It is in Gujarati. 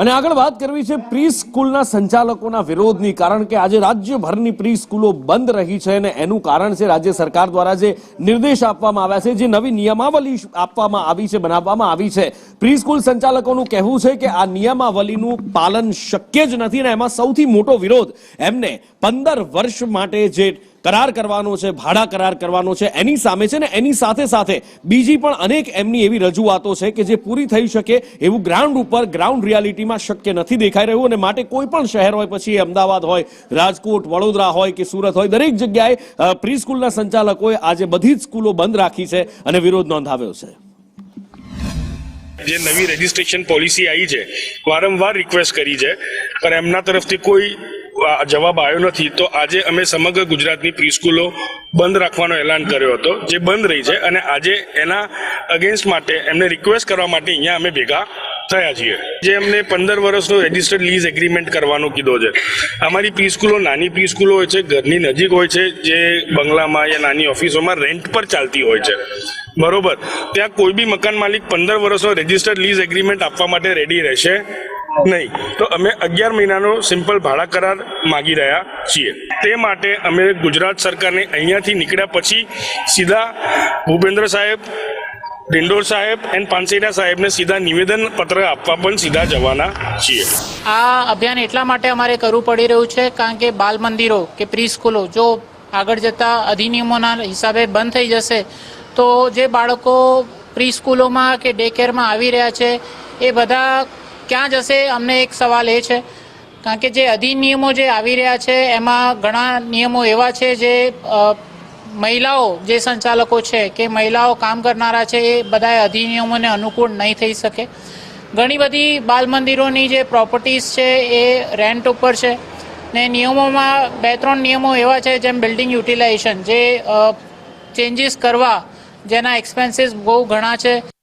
અને આગળ વાત કરવી છે પ્રી સ્કૂલના સંચાલકોના વિરોધની, કારણ કે આજે રાજ્યભરની પ્રી સ્કૂલો બંધ રહી છે અને એનું કારણ છે રાજ્ય સરકાર દ્વારા જે નિર્દેશ આપવામાં આવ્યા છે, જે નવી નિયમાવલી આપવામાં આવી છે, બનાવવામાં આવી છે, પ્રી સ્કૂલ સંચાલકોનું કહેવું છે કે આ નિયમાવલીનું પાલન શક્ય જ નથી અને એમાં સૌથી મોટો વિરોધ એમને 15 વર્ષ માટે જે કરાર કરવાનો છે, ભાડા કરાર કરવાનો છે, એની સામે છે ને એની સાથે સાથે બીજી પણ અનેક એમની એવી રજૂઆતો છે કે જે પૂરી થઈ શકે એવું ગ્રાઉન્ડ ઉપર ગ્રાઉન્ડ રિયાલિટીમાં શક્ય નથી દેખાઈ રહ્યું અને માટે કોઈ પણ શહેર હોય, પછી અમદાવાદ હોય, રાજકોટ, વડોદરા હોય કે સુરત હોય, દરેક જગ્યાએ પ્રી સ્કૂલના સંચાલકોએ આજે બધી જ સ્કૂલો બંધ રાખી છે અને વિરોધ નોંધાવ્યો છે। જે નવી રજીસ્ટ્રેશન પોલિસી આવી છે, વારંવાર રિક્વેસ્ટ કરી છે પણ એમના તરફથી કોઈ જવાબ આવ્યો નથી। તો આજે અમે સમગ્ર ગુજરાતની પ્રી સ્કૂલો બંધ રાખવાનો એલાન કર્યો હતો, જે બંધ રહી છે અને આજે એના અગેન્સ્ટ માટે એમને રિક્વેસ્ટ કરવા માટે અહીંયા અમે ભેગા થયા છીએ। જે અમને 15 વર્ષનો રજિસ્ટર્ડ લીઝ એગ્રીમેન્ટ કરવાનો કીધો છે। અમારી પ્રી સ્કૂલો નાની પ્રી સ્કૂલો હોય છે, ઘરની નજીક હોય છે, જે બંગલામાં યા નાની ઓફિસોમાં રેન્ટ પર ચાલતી હોય છે, બરોબર। ત્યાં કોઈ બી મકાન માલિક 15 વર્ષનો રજિસ્ટર્ડ લીઝ એગ્રીમેન્ટ આપવા માટે રેડી રહેશે નહીં। તો અમે 11 મહિનાનો સિમ્પલ ભાડા કરાર માગી રહ્યા છીએ। તે માટે અમે ગુજરાત સરકારને અહીંયાથી નીકળ્યા પછી સીધા ભૂપેન્દ્ર સાહેબ, ડિંડોર સાહેબ એન્ડ પાનસેરિયા સાહેબને સીધા નિવેદન પત્ર આપવા પણ સીધા જવાના છીએ। આ અભિયાન એટલા માટે અમારે કરવું પડી રહ્યું છે કારણ કે બાલ મંદિરો કે પ્રી સ્કૂલો જો આગળ જતા અધિનિયમોના હિસાબે બંધ થઈ જશે તો જે બાળકો પ્રી સ્કૂલોમાં કે ડે કેરમાં આવી રહ્યા છે એ બધા ક્યાં જશે? અમને એક સવાલ એ છે કારણ કે જે અધિનિયમો જે આવી રહ્યા છે એમાં ઘણા નિયમો એવા છે જે મહિલાઓ જે સંચાલકો છે કે મહિલાઓ કામ કરનારા છે એ બધા અધિનિયમોને અનુકૂળ નહીં થઈ શકે। ઘણી બધી બાલ મંદિરોની જે પ્રોપર્ટીઝ છે એ રેન્ટ ઉપર છે ને નિયમોમાં 2-3 નિયમો એવા છે જેમ બિલ્ડિંગ યુટિલાઇઝેશન જે ચેન્જીસ કરવા જેના એક્સપેન્સીસ બહુ ઘણા છે।